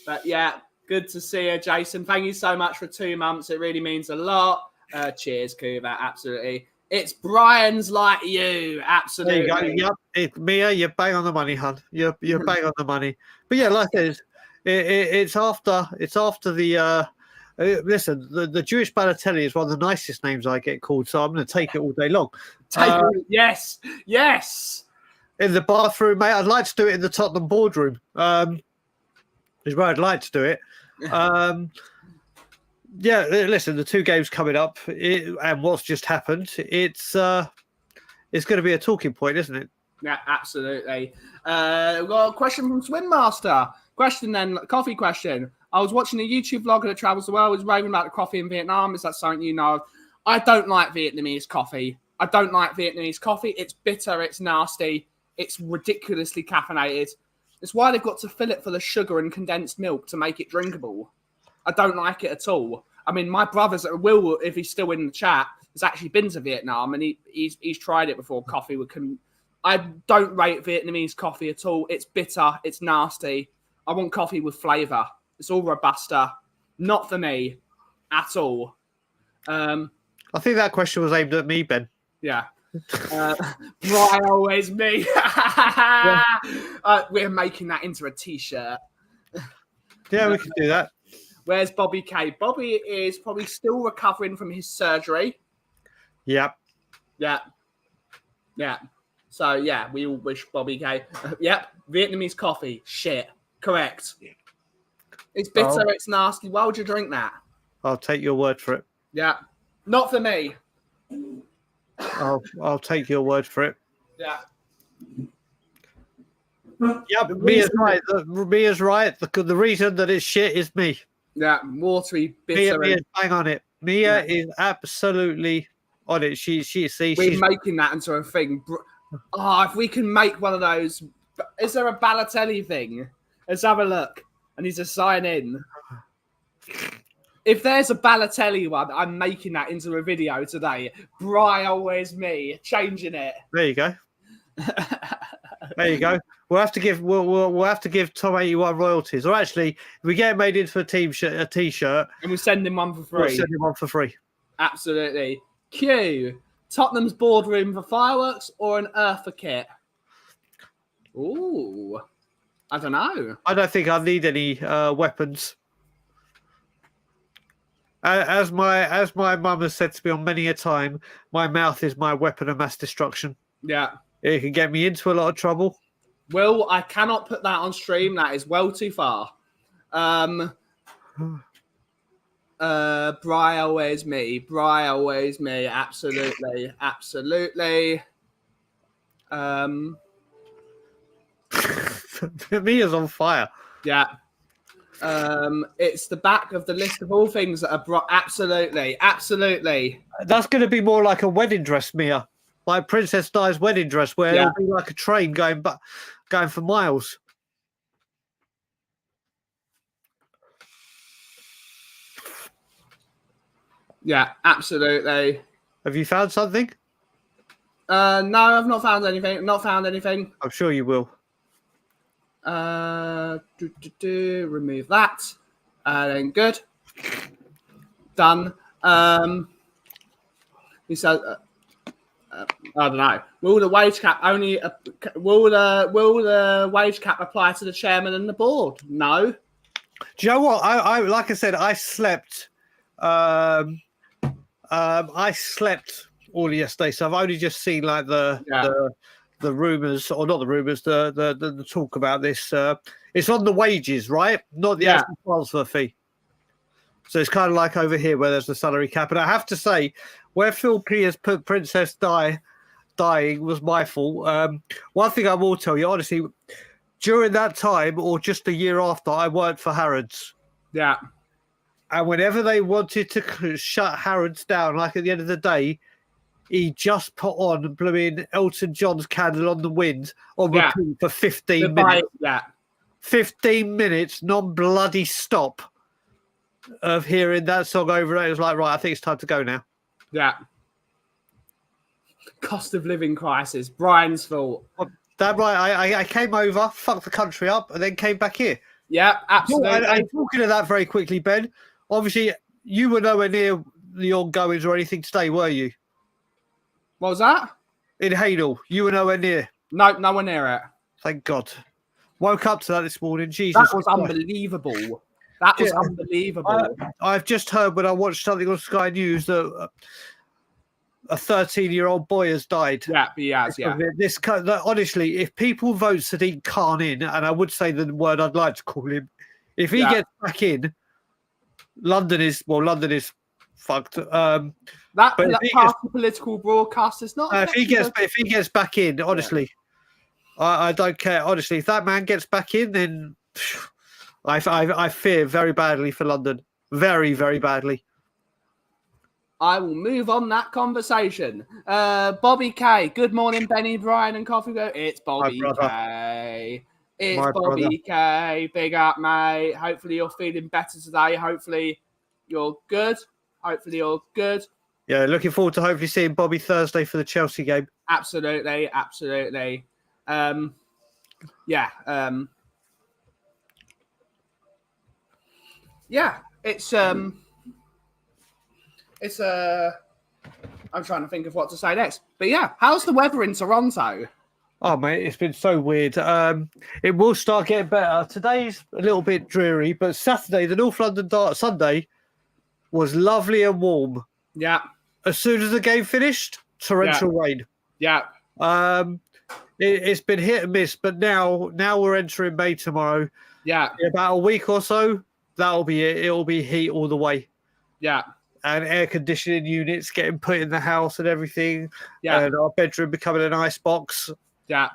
A: But yeah, good to see you, Jason. Thank you so much for 2 months. It really means a lot. Cheers, Kuba. Absolutely. It's Brian's like you.
B: There
A: Absolutely.
B: you go. Yep. Mia, you're bang on the money, hon. You're bang on the money. But yeah, like I said, it's after the. Listen, the Jewish Balotelli is one of the nicest names I get called, so I'm going to take it all day long.
A: Yes.
B: In the bathroom, mate, I'd like to do it in the Tottenham boardroom. Is where I'd like to do it. Yeah, listen, the 2 games coming up and what's just happened, it's going to be a talking point, isn't it?
A: Yeah, absolutely. We've got a question from Swim Master. Coffee question. I was watching a YouTube vlogger that travels the world. Was raving about the coffee in Vietnam. Is that something you know? I don't like Vietnamese coffee. It's bitter. It's nasty. It's ridiculously caffeinated. It's why they've got to fill it full of sugar and condensed milk to make it drinkable. I don't like it at all. I mean, my brother's Will, if he's still in the chat, has actually been to Vietnam and he's tried it before. Coffee I don't rate Vietnamese coffee at all. It's bitter. It's nasty. I want coffee with flavour. It's all Robusta. Not for me at all.
B: I think that question was aimed at me, Ben.
A: Yeah. Right, always me. We're making that into a T-shirt.
B: Yeah, we can do that.
A: Where's Bobby K? Bobby is probably still recovering from his surgery.
B: Yep.
A: Yeah. So, yeah, we all wish Bobby K. Yep. Vietnamese coffee. Shit. Correct. It's bitter. It's nasty. Why would you drink that?
B: I'll take your word for it.
A: Yeah. Not for me.
B: I'll take your word for it.
A: Yeah.
B: Yep. Mia's right. Mia's right. The reason that it's shit is me.
A: Yeah, watery, bitter.
B: Mia's bang on it. Mia is absolutely on it. She's
A: making that into a thing. If we can make one of those. Is there a Balotelli thing? Let's have a look. I need to sign in. If there's a Balotelli one, I'm making that into a video today. Bri, always me, changing it.
B: There you go. There you go. We'll have to give Tom 81 royalties, or actually, if we get it made into a T-shirt,
A: and we'll send him one for free.
B: We'll send him one for free.
A: Absolutely. Q. Tottenham's boardroom for fireworks or an Eartha kit? Ooh, I don't know.
B: I don't think I need any weapons. As my mum has said to me on many a time, my mouth is my weapon of mass destruction.
A: Yeah.
B: It can get me into a lot of trouble.
A: Will, I cannot put that on stream. That is well too far. Bri always me. Absolutely.
B: Mia's on fire.
A: Yeah. It's the back of the list of all things that are absolutely.
B: That's going to be more like a wedding dress, Mia. Like Princess Di's wedding dress, where it'll be like a train going for miles.
A: Yeah, absolutely.
B: Have you found something?
A: No, I've not found anything.
B: I'm sure you will.
A: Remove that. Then good. Done. He says, I don't know. Will the wage cap will the wage cap apply to the chairman and the board? No.
B: Do you know what? I like I said, I slept. I slept all yesterday, so I've only just seen like the rumors, or not the rumors, the talk about this. It's on the wages, right? Not the actual transfer fee. So it's kind of like over here where there's the salary cap. And I have to say, where Phil P has put Princess Di dying was my fault. One thing I will tell you, honestly, during that time or just a year after, I worked for Harrods.
A: Yeah.
B: And whenever they wanted to shut Harrods down, like at the end of the day, he just put on blooming Elton John's Candle on the Wind on repeat for 15 minutes.
A: Yeah.
B: 15 minutes, non-bloody stop of hearing that song over and it was like, right, I think it's time to go now.
A: Yeah. Cost of living crisis. Brian's fault.
B: That right. I came over, fucked the country up, and then came back here.
A: Yeah, absolutely.
B: And talking to that very quickly, Ben, obviously you were nowhere near the ongoings or anything today, were you?
A: What was that?
B: In Haynell. You were nowhere near.
A: No, nowhere near it.
B: Thank God. Woke up to that this morning. Jesus.
A: That was unbelievable. That was unbelievable.
B: I've just heard when I watched something on Sky News that a 13-year-old boy has died.
A: Yeah, he has, yeah.
B: Honestly, if people vote Sadiq Khan in, and I would say the word I'd like to call him, if he gets back in, London is fucked.
A: Political broadcast is not.
B: If he gets back in, honestly, I don't care. Honestly, if that man gets back in, then I fear very badly for London. Very, very badly.
A: I will move on that conversation. Bobby K. Good morning, Benny, Brian, and Coffee. It's Bobby K. It's Bobby K. Big up, mate. Hopefully you're feeling better today. Hopefully you're good.
B: Yeah, looking forward to hopefully seeing Bobby Thursday for the Chelsea game.
A: Absolutely. I'm trying to think of what to say next. But yeah, how's the weather in Toronto?
B: Oh, mate, it's been so weird. It will start getting better. Today's a little bit dreary, but Saturday, the North London Dart Sunday was lovely and warm.
A: Yeah.
B: As soon as the game finished, torrential rain.
A: Yeah.
B: It's been hit and miss, but now we're entering May tomorrow.
A: Yeah.
B: In about a week or so, that'll be it. It'll be heat all the way.
A: Yeah.
B: And air conditioning units getting put in the house and everything.
A: Yeah.
B: And our bedroom becoming an ice box.
A: Yeah.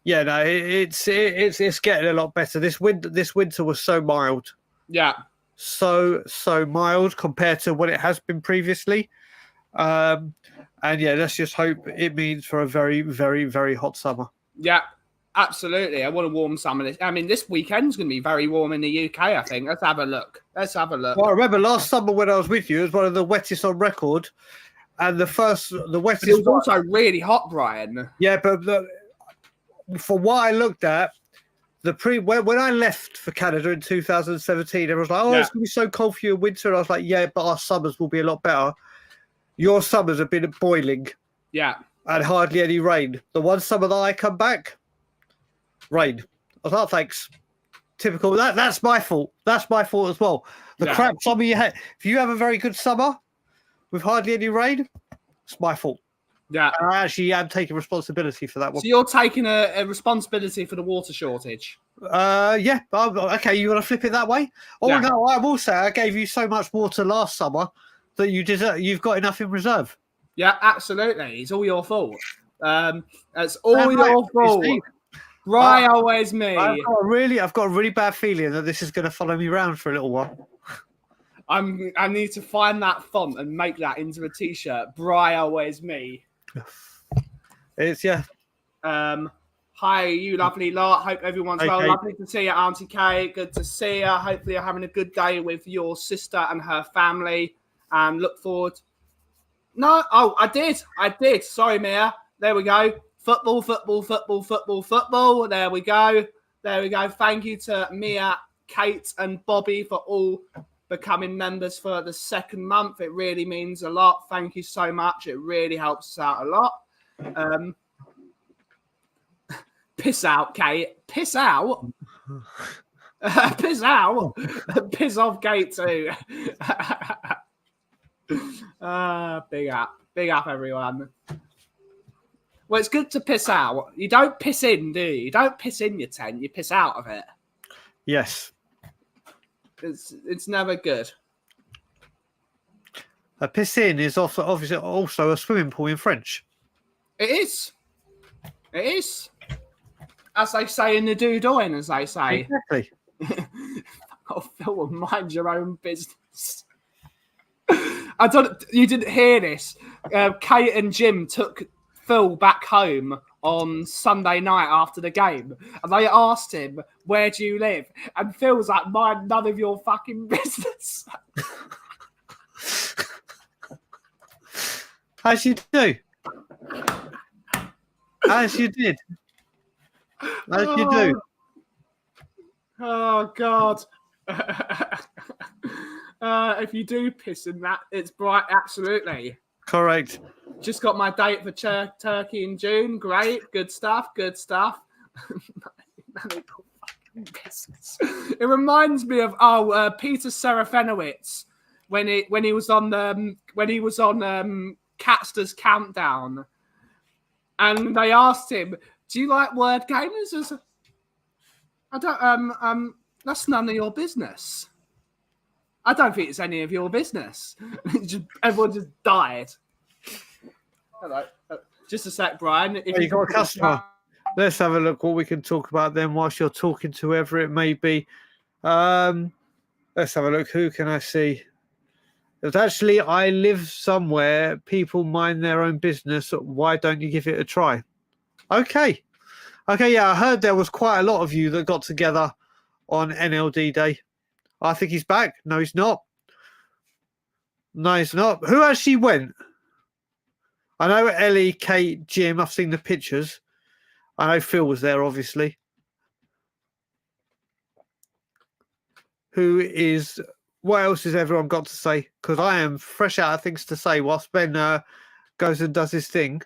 B: It's getting a lot better. This winter was so mild.
A: Yeah.
B: So mild compared to what it has been previously. And yeah, let's just hope it means for a very, very, very hot summer.
A: Yeah, absolutely. I want a warm summer. I mean, this weekend's going to be very warm in the UK, I think. Let's have a look.
B: Well, I remember last summer when I was with you, it was one of the wettest on record. And the wettest.
A: But it was also really hot, Brian.
B: Yeah, but for what I looked at, when I left for Canada in 2017, everyone was like, it's going to be so cold for you in winter. And I was like, yeah, but our summers will be a lot better. Your summers have been boiling.
A: Yeah.
B: And hardly any rain. The one summer that I come back, rain. I was like, thanks. Typical. That's my fault. That's my fault as well. The crap summer you had. If you have a very good summer with hardly any rain, it's my fault.
A: Yeah.
B: And I actually am taking responsibility for that one.
A: So you're taking a responsibility for the water shortage?
B: Yeah. Okay, you want to flip it that way? Oh, no, I will say I gave you so much water last summer that you've got enough in reserve.
A: Yeah, absolutely. It's all your fault. It's all your fault. Right, always me.
B: I've got a really bad feeling that this is going to follow me around for a little while.
A: I need to find that font and make that into a t-shirt. Bri, always me.
B: It's
A: hi, you lovely lot. Hope everyone's well.
B: Kate.
A: Lovely to see you, Auntie Kate. Good to see you. Hopefully you're having a good day with your sister and her family. And look forward. No, I did. Sorry, Mia. There we go. Football. There we go. Thank you to Mia, Kate, and Bobby for all becoming members for the second month. It really means a lot. Thank you so much. It really helps us out a lot. Piss out, Kate. Piss out. Piss out. Piss off, Kate too. Big up, everyone. Well, it's good to piss out. You don't piss in, do you? You don't piss in your tent. You piss out of it.
B: Yes.
A: It's never good.
B: A piscine is obviously also a swimming pool in French.
A: It is. As they say in the doodling, as they say.
B: Exactly.
A: Oh, Phil, mind your own business. You didn't hear this. Kate and Jim took Phil back home on Sunday night after the game, and they asked him, "Where do you live?" And Phil was like, "Mind none of your fucking business."
B: As you do. As you did. As you do.
A: Oh God. If you do piss in that, it's bright. Absolutely.
B: Correct.
A: Just got my date for Turkey in June. Great. Good stuff. Good stuff. It reminds me of Peter Serafinowicz when he was on Catster's Countdown, and they asked him, "Do you like word games?" He said, I don't. That's none of your business. I don't think it's any of your business. Everyone just died. Hello. Just a sec, Brian. If
B: You got a customer. Let's have a look what we can talk about then whilst you're talking to whoever it may be. Let's have a look. Who can I see? It's actually, I live somewhere. People mind their own business. Why don't you give it a try? Okay. Yeah, I heard there was quite a lot of you that got together on NLD Day. I think he's back. No, he's not. No, he's not. Who actually went? I know Ellie, Kate, Jim. I've seen the pictures. I know Phil was there, obviously. What else has everyone got to say? Because I am fresh out of things to say whilst Ben goes and does his thing.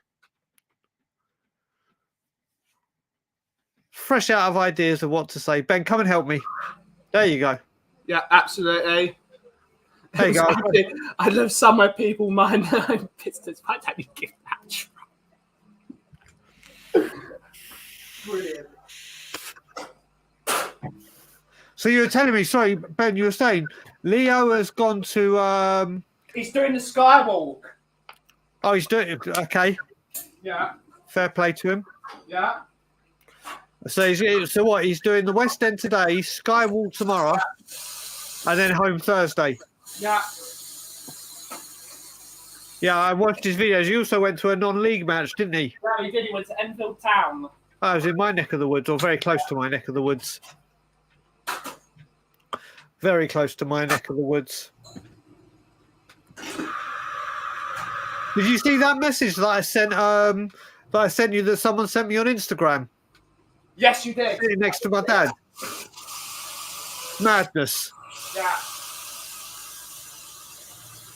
B: Fresh out of ideas of what to say. Ben, come and help me. There you go.
A: Yeah, absolutely.
B: There you go.
A: I love somewhere people mind their own business. Why don't you give that a try? Brilliant.
B: So you were telling me, sorry, Ben, you were saying Leo has gone to...
A: He's doing the Skywalk.
B: Oh, he's doing it. Okay.
A: Yeah.
B: Fair play to him.
A: Yeah.
B: So what? He's doing the West End today, Skywalk tomorrow, and then home Thursday.
A: Yeah.
B: Yeah, I watched his videos. He also went to a non-league match, didn't he?
A: Yeah, he did. He went to Enfield Town.
B: I was in my neck of the woods, or very close to my neck of the woods. Very close to my neck of the woods. Did you see that message that I sent? You that someone sent me on Instagram.
A: Yes, you did.
B: Sitting next to my dad. Madness.
A: Yeah.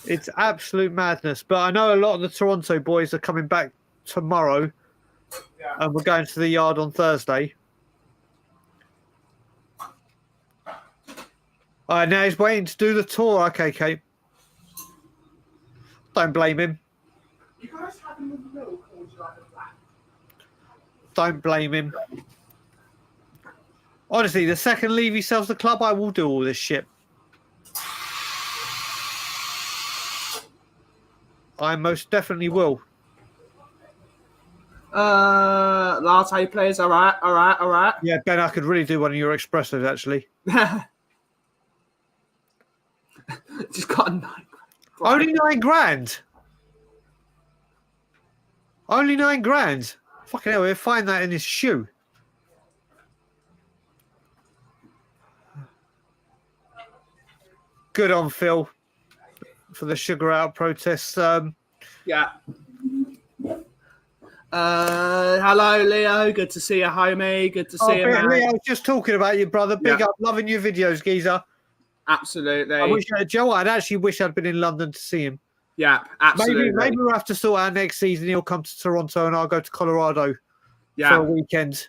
B: It's absolute madness. But I know a lot of the Toronto boys are coming back tomorrow.
A: Yeah.
B: And we're going to the yard on Thursday. All right, now he's waiting to do the tour. Okay, Kate. Don't blame him.
A: You guys have him in the middle, or would you like a black?
B: Don't blame him. Honestly, the second Levy sells the club, I will do all this shit. I most definitely will.
A: Latte players, all right.
B: Yeah, Ben, I could really do one of your espressos, actually.
A: Just got a 9 grand.
B: Only 9 grand? Only 9 grand? Fucking hell, he'll find that in his shoe. Good on Phil for the sugar out protests.
A: Yeah. Hello, Leo. Good to see you, homie. Good to see you, man.
B: Leo, I was just talking about you, brother. Big up. Loving your videos, geezer.
A: Absolutely.
B: I wish Joe, I'd actually wish I'd been in London to see him.
A: Yeah, absolutely.
B: Maybe we'll have to sort out next season. He'll come to Toronto and I'll go to Colorado for a weekend.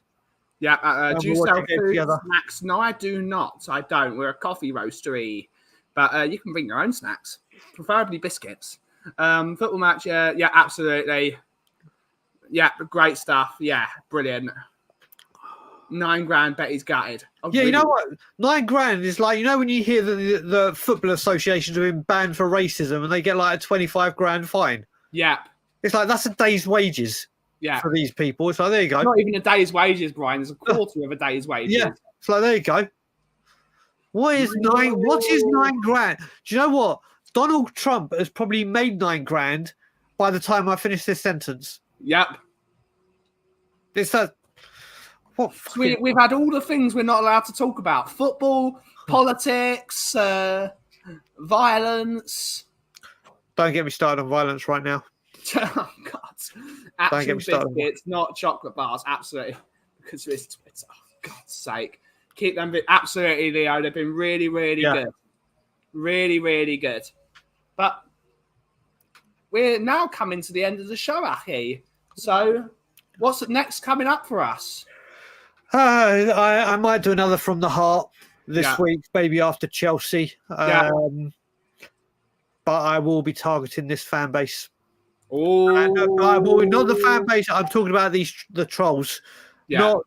A: Yeah. Do you
B: we'll
A: sell
B: watch it
A: food
B: together.
A: snacks? No, I do not. I don't. We're a coffee roastery. But you can bring your own snacks, preferably biscuits. Football match, yeah, absolutely. Yeah, great stuff. Yeah, brilliant. 9 grand, bet he's gutted.
B: You know what? 9 grand is like, you know, when you hear the Football Association have been banned for racism and they get like a 25 grand fine.
A: Yeah.
B: It's like, that's a day's wages for these people. It's like, there you go.
A: Not even a day's wages, Brian. There's a quarter of a day's wages.
B: Yeah. It's like, there you go. What is 9 grand? Do you know what? Donald Trump has probably made 9 grand by the time I finish this sentence.
A: Yep.
B: It's that. What?
A: We've had all the things we're not allowed to talk about: football, politics, violence.
B: Don't get me started on violence right now.
A: Oh God! Actual biscuits, not chocolate bars. Absolutely, because it's oh God's sake. Keep them absolutely, Leo. They've been really, really good. Really, really good. But we're now coming to the end of the show, Aki. So, what's next coming up for us?
B: I might do another From the Heart this week, maybe after Chelsea. But I will be targeting this fan base.
A: Oh,
B: not the fan base. I'm talking about the trolls. Not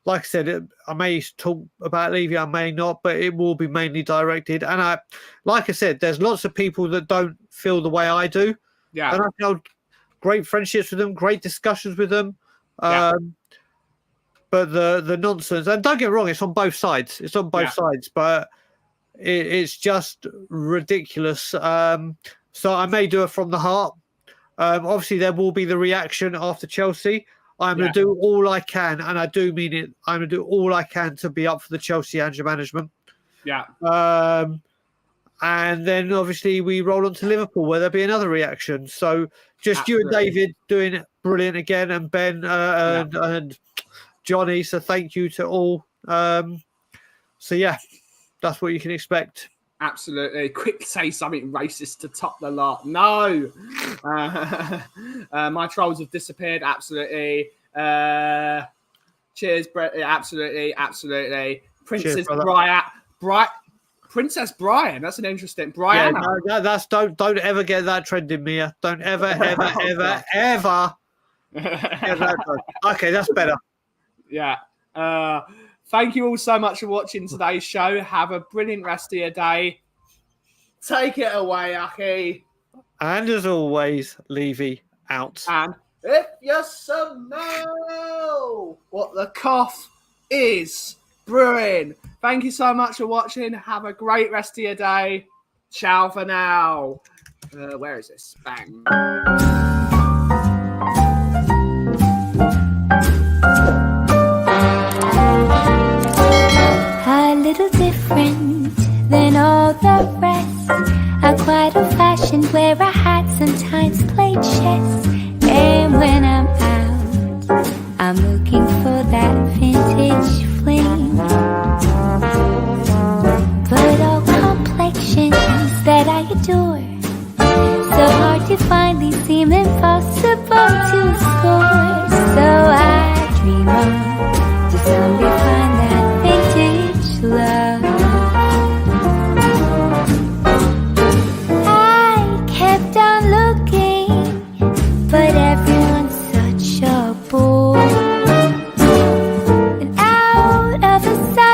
B: like I said. I may talk about Levy, I may not, but it will be mainly directed. And like I said, there's lots of people that don't feel the way I do. Yeah, and I've held great friendships with them, great discussions with them. But the nonsense, and don't get me wrong, it's on both sides. It's on both sides, but it's just ridiculous. So I may do it From the Heart. Obviously, there will be the reaction after Chelsea. I'm going to do all I can, and I do mean it. I'm going to do all I can to be up for the Chelsea Angel management. Yeah. And then, obviously, we roll on to Liverpool, where there'll be another reaction. So just you and David doing it brilliant again, and Ben and Johnny. So thank you to all. So, yeah, that's what you can expect.
A: Absolutely. Quick, say something racist to top the lot. No. My trolls have disappeared. Absolutely. Cheers, Brett. Absolutely. Princess Princess Brian. That's an interesting. Brian.
B: Yeah, no, that's don't ever get that trending, Mia. Don't ever get that done. Okay, that's better.
A: Yeah. Thank you all so much for watching today's show. Have a brilliant rest of your day. Take it away, Aki.
B: And as always, Levy out.
A: And if you smell what the cough is brewing. Thank you so much for watching. Have a great rest of your day. Ciao for now. Where is this? Bang.
D: A little different than all the rest. I'm quite old-fashioned, wear a hat, sometimes play chess. And when I'm out, I'm looking for that vintage fling. But all complexions that I adore, so hard to find, these seem impossible to